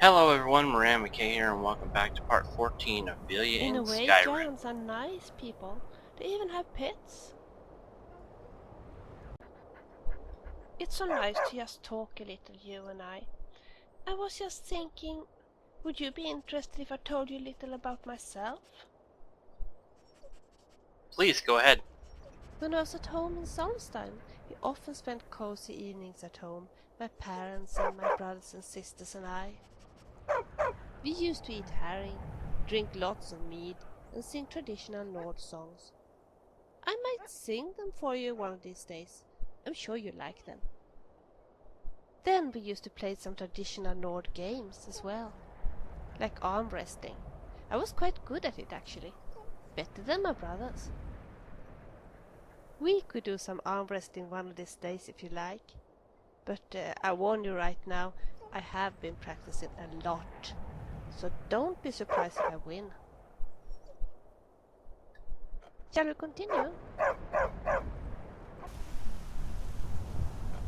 Hello everyone, Moran McKay here, and welcome back to part 14 of Vilja In in a way, Skyrim. giants are nice people. They even have pets. It's so nice to just talk a little, you and I. I was just thinking, would you be interested if I told you a little about myself? Please, go ahead. When I was at home in Solitude, we often spent cozy evenings at home, my parents and my brothers and sisters and I. We used to eat herring, drink lots of mead, and sing traditional Nord songs. I might sing them for you one of these days. I'm sure you like them. Then we used to play some traditional Nord games as well, like arm wrestling. I was quite good at it actually, better than my brothers. We could do some arm wrestling one of these days if you like, but I warn you right now, I have been practicing a lot, so don't be surprised if I win. Shall we continue?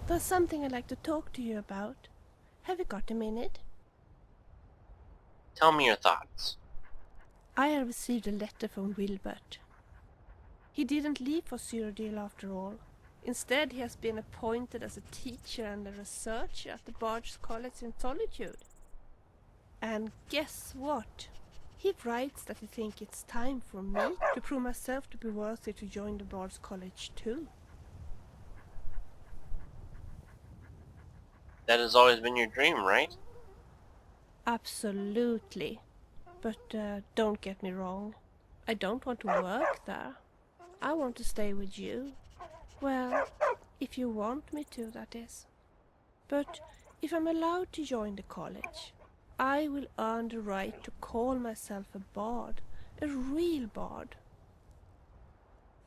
There's something I'd like to talk to you about. Have you got a minute? Tell me your thoughts. I have received a letter from Wilbert. He didn't leave for Cyrodiil after all. Instead, he has been appointed as a teacher and a researcher at the Bard's College in Solitude. And guess what? He writes that he thinks it's time for me to prove myself to be worthy to join the Bard's College too. That has always been your dream, right? Absolutely. But don't get me wrong. I don't want to work there. I want to stay with you. Well, if you want me to, that is. But if I'm allowed to join the college, I will earn the right to call myself a bard, a real bard.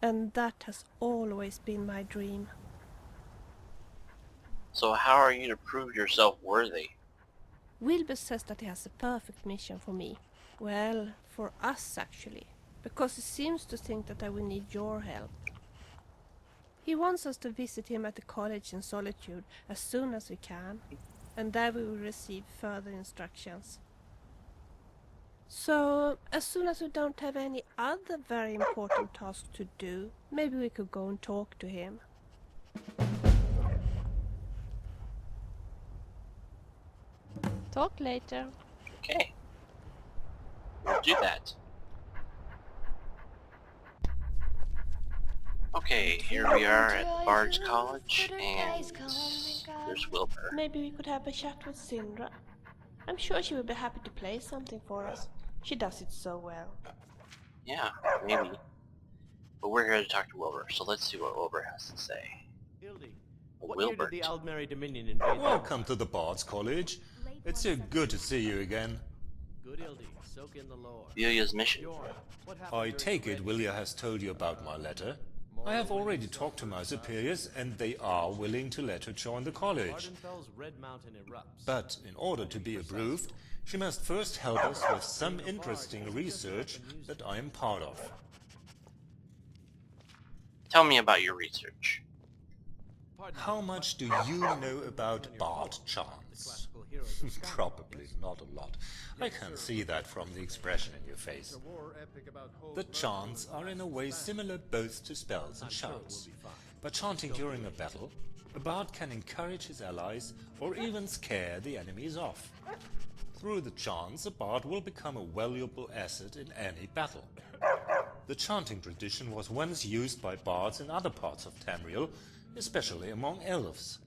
And that has always been my dream. So how are you to prove yourself worthy? Wilbur says that he has a perfect mission for me. Well, for us actually, because he seems to think that I will need your help. He wants us to visit him at the college in Solitude as soon as we can, and there we will receive further instructions. So, as soon as we don't have any other very important tasks to do, maybe we could go and talk to him. Talk later. Okay. We'll do that. Okay, here we are at Bard's College, and there's Wilbur. Maybe we could have a chat with Sindra. I'm sure she will be happy to play something for us. She does it so well. Yeah, maybe. But we're here to talk to Wilbur, so let's see what Wilbur has to say. What year Wilbur. did the Aldmeri Dominion invade? Welcome to the Bard's College. It's so good to see you again. Good Ildi, soak in the lore. Vilja's mission. What happened I during take the it Vilja has told you about my letter. I have already talked to my superiors and they are willing to let her join the college. Ardenfel's Red Mountain erupts. But in order to be approved, she must first help us with some interesting research that I am part of. Tell me about your research. How much do you know about Bard chants? Probably not a lot. I can see that from the expression in your face. The chants are in a way similar both to spells and shouts. By chanting during a battle, a bard can encourage his allies or even scare the enemies off. Through the chants, a bard will become a valuable asset in any battle. The chanting tradition was once used by bards in other parts of Tamriel, especially among elves.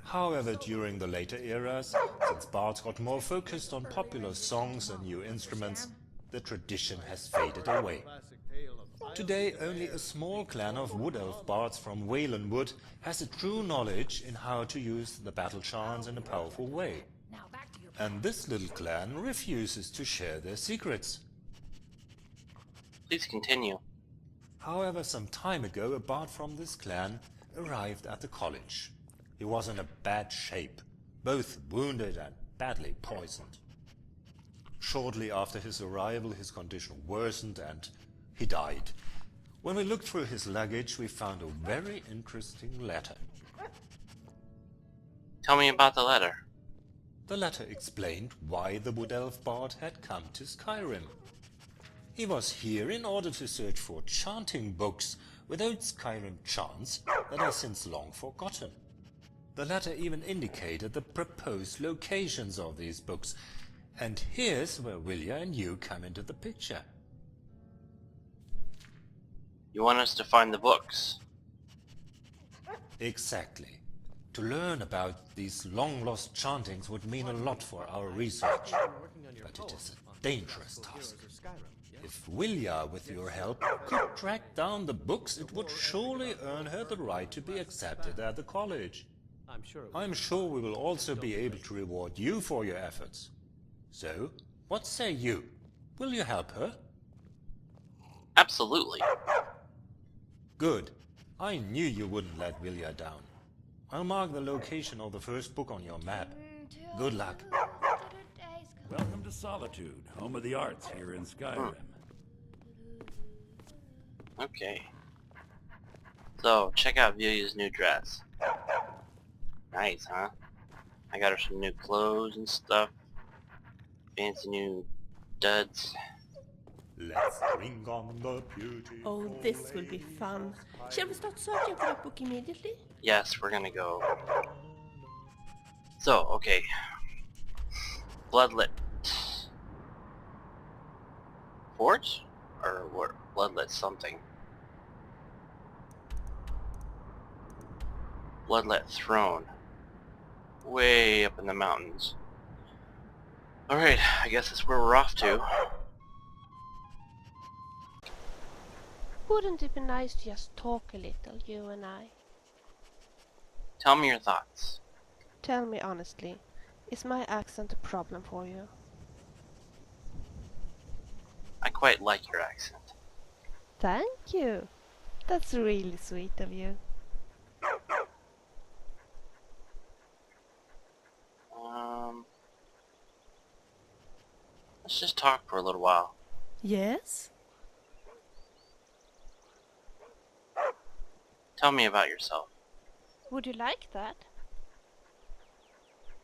However, during the later eras, since bards got more focused on popular songs and new instruments, the tradition has faded away. Today, only a small clan of wood elf bards from Waylandwood has a true knowledge in how to use the battle chants in a powerful way. And this little clan refuses to share their secrets. Please continue. However, some time ago, a bard from this clan arrived at the college. He was in a bad shape, both wounded and badly poisoned. Shortly after his arrival, his condition worsened and he died. When we looked through his luggage, we found a very interesting letter. Tell me about the letter. The letter explained why the Wood Elf Bard had come to Skyrim. He was here in order to search for chanting books without Skyrim chants that are since long forgotten. The letter even indicated the proposed locations of these books, and here's where Vilja and you come into the picture. You want us to find the books? Exactly. To learn about these long-lost chantings would mean a lot for our research, but it is a dangerous task. If Vilja, with your help, could track down the books, it would surely earn her the right to be accepted at the college. I'm sure we will also be able to reward you for your efforts. So, what say you? Will you help her? Absolutely. Good. I knew you wouldn't let Vilja down. I'll mark the location of the first book on your map. Good luck. Welcome to Solitude, home of the arts here in Skyrim. Okay. So, check out Vilja's new dress. Nice, huh? I got her some new clothes and stuff. Fancy new duds. Let's drink on the beauty. Oh, this will be fun. Shall we start searching for that book immediately? Yes, we're gonna go. So, okay. Bloodlit Fort? Or what? Bloodlit something. Bloodlit Throne. Way up in the mountains. Alright, I guess that's where we're off to. Wouldn't it be nice to just talk a little, you and I? Tell me your thoughts. Tell me honestly, is my accent a problem for you? I quite like your accent. Thank you. That's really sweet of you. Let's just talk for a little while. Yes? Tell me about yourself. Would you like that?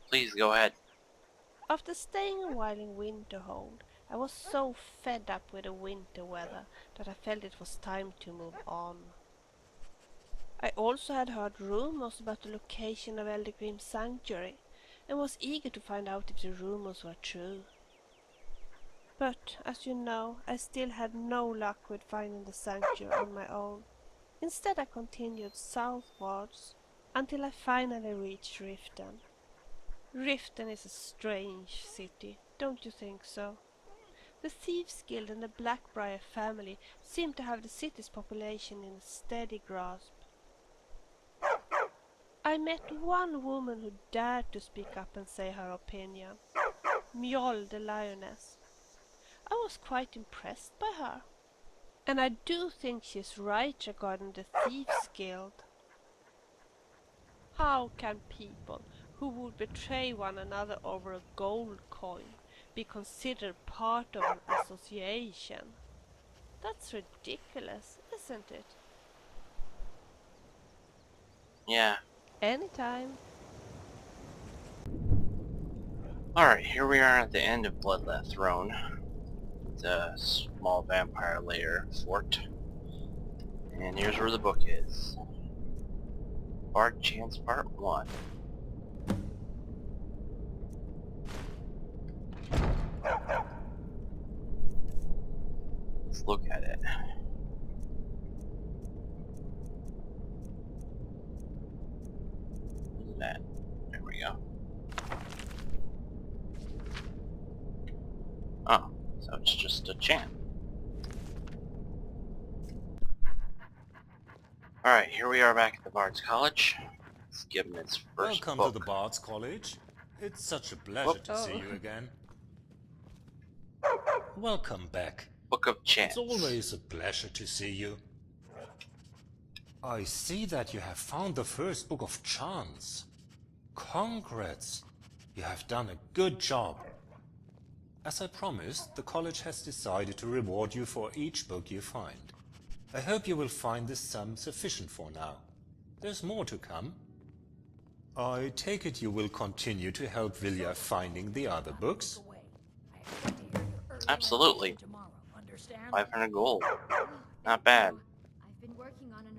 Please go ahead. After staying a while in Winterhold, I was so fed up with the winter weather that I felt it was time to move on. I also had heard rumors about the location of Eldergrim Sanctuary and was eager to find out if the rumors were true. But, as you know, I still had no luck with finding the sanctuary on my own. Instead I continued southwards until I finally reached Rifton. Rifton is a strange city, don't you think so? The Thieves Guild and the Blackbriar family seem to have the city's population in a steady grasp. I met one woman who dared to speak up and say her opinion. Mjoll the lioness. I was quite impressed by her. And I do think she's right regarding the Thieves Guild. How can people who would betray one another over a gold coin be considered part of an association? That's ridiculous, isn't it? Yeah. Anytime. Alright, here we are at the end of Bloodlet Throne. The small vampire lair fort. And here's where the book is. Bard Chance Part 1. Let's look at it. Look at that. There we go. Oh, so it's just a chant. Alright, here we are back at the Bard's College. Let's give him its first Welcome book. to the Bard's College. It's such a pleasure to see you again. Welcome back. Book of Chants. It's always a pleasure to see you. I see that you have found the first book of chants. Congrats! You have done a good job. As I promised, the college has decided to reward you for each book you find. I hope you will find this sum sufficient for now. There's more to come. I take it you will continue to help Vilja finding the other books? Absolutely. 500 gold. Not bad.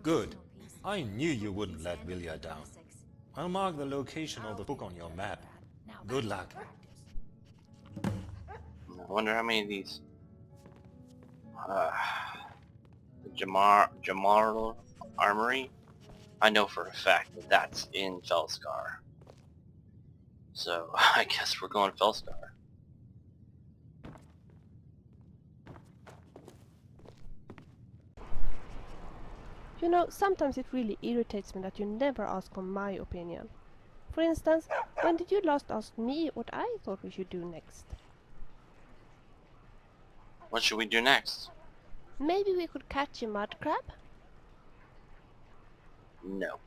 Good. I knew you wouldn't let Vilja down. I'll mark the location of the book on your map. Good luck. I wonder how many of these... the Jamar Armory? I know for a fact that that's in Felskar. So, I guess we're going to Felskar. You know, sometimes it really irritates me that you never ask for my opinion. For instance, when did you last ask me what I thought we should do next? What should we do next? Maybe we could catch a mud crab? No.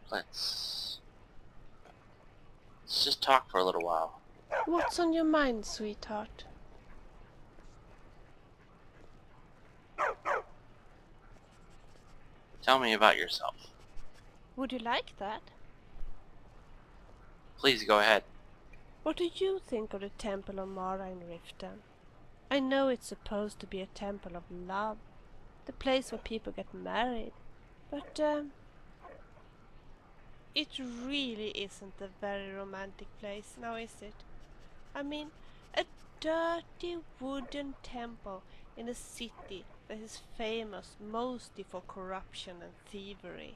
Let's just talk for a little while. What's on your mind, sweetheart? Tell me about yourself. Would you like that? Please go ahead. What do you think of the Temple of Mara in Rifton? I know it's supposed to be a temple of love, the place where people get married, but it really isn't a very romantic place, now is it? I mean, a dirty wooden temple in a city that is famous mostly for corruption and thievery.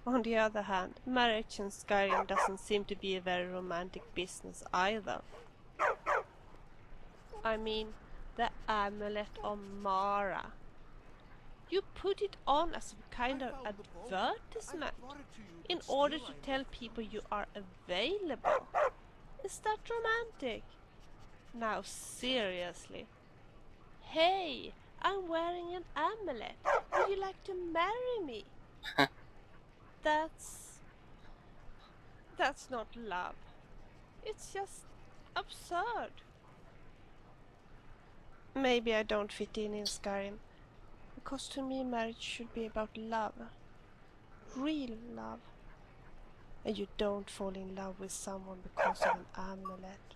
On the other hand, marriage in Skyrim doesn't seem to be a very romantic business either. I mean, the Amulet of Mara. You put it on as a kind of advertisement in order to tell people you are available. Is that romantic? Now seriously. Hey, I'm wearing an amulet. Would you like to marry me? That's not love. It's just absurd. Maybe I don't fit in Skyrim, because to me marriage should be about love. Real love. And you don't fall in love with someone because of an amulet.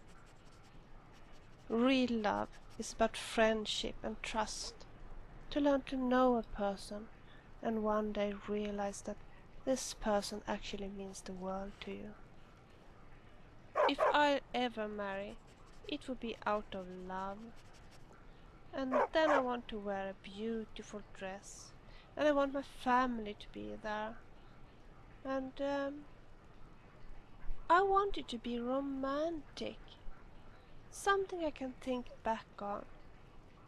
Real love is about friendship and trust. To learn to know a person and one day realize that this person actually means the world to you. If I ever marry, it would be out of love. And then I want to wear a beautiful dress. And I want my family to be there. And I want it to be romantic. Something I can think back on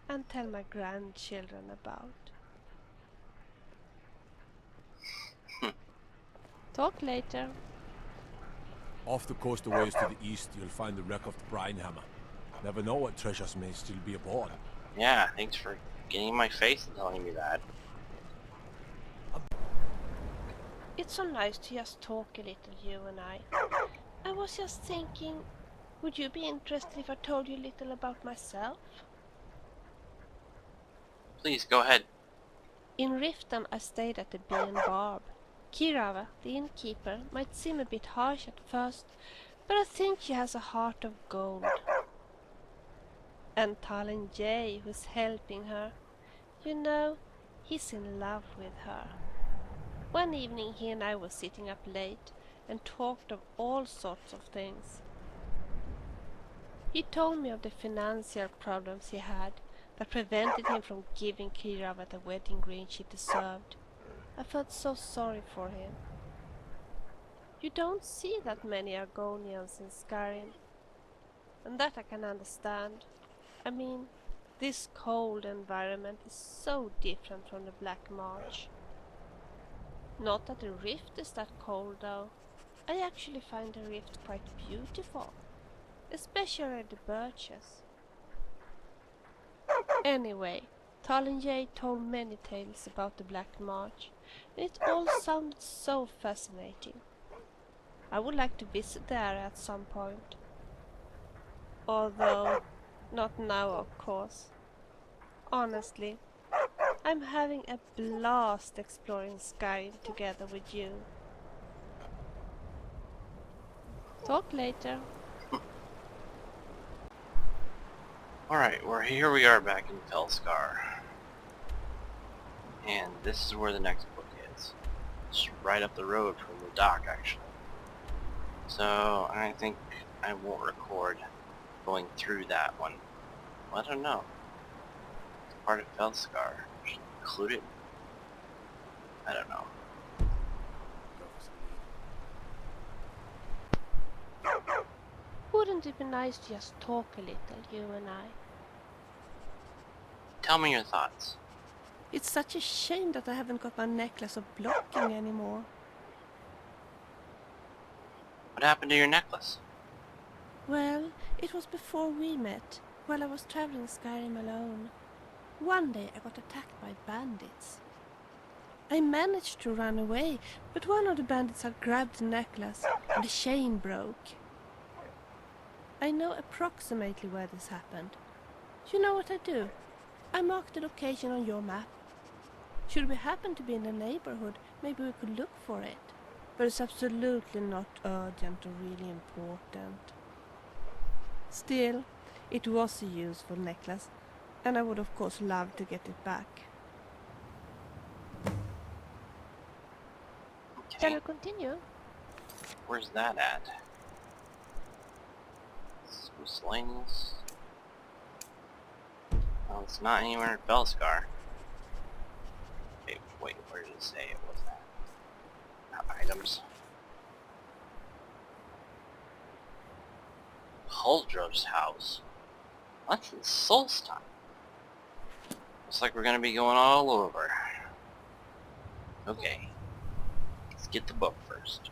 and tell my grandchildren about. Talk later. Off the coast a ways to the east, you'll find the wreck of the Brinehammer. Never know what treasures may still be aboard. Yeah, thanks for getting in my face and telling me that. It's so nice to just talk a little, you and I. I was just thinking, would you be interested if I told you a little about myself? Please, go ahead. In Rifton I stayed at the Bee and Barb. Kirava, the innkeeper, might seem a bit harsh at first, but I think she has a heart of gold. And Talon Jay, who's helping her, you know, he's in love with her. One evening he and I were sitting up late and talked of all sorts of things. He told me of the financial problems he had that prevented him from giving Kirava the wedding ring she deserved. I felt so sorry for him. You don't see that many Argonians in Skyrim, and that I can understand. I mean, this cold environment is so different from the Black March. Not that the rift is that cold though. I actually find the rift quite beautiful, especially the birches. Anyway, Talinjay told many tales about the Black March, and it all sounded so fascinating. I would like to visit the area at some point. Although, not now of course. Honestly, I'm having a blast exploring Skyrim together with you. Talk later. Alright, here we are back in Felskar. And this is where the next book is. It's right up the road from the dock, actually. So, I think I won't record going through that one. Well, I don't know. It's part of Felskar. Should I include it? I don't know. Wouldn't it be nice to just talk a little, you and I? Tell me your thoughts. It's such a shame that I haven't got my necklace of blocking anymore. What happened to your necklace? Well, it was before we met, while I was traveling Skyrim alone. One day I got attacked by bandits. I managed to run away, but one of the bandits had grabbed the necklace and the chain broke. I know approximately where this happened. You know what I do? I marked the location on your map. Should we happen to be in the neighborhood, maybe we could look for it. But it's absolutely not urgent or really important. Still, it was a useful necklace, and I would of course love to get it back. Shall Okay, we continue? where's that at? Miscellaneous. Well, it's not anywhere in Felskar. Wait, where did it say it was at? Items. Huldrov's house. That's in Solitude. Looks like we're gonna be going all over. Okay. Let's get the book first.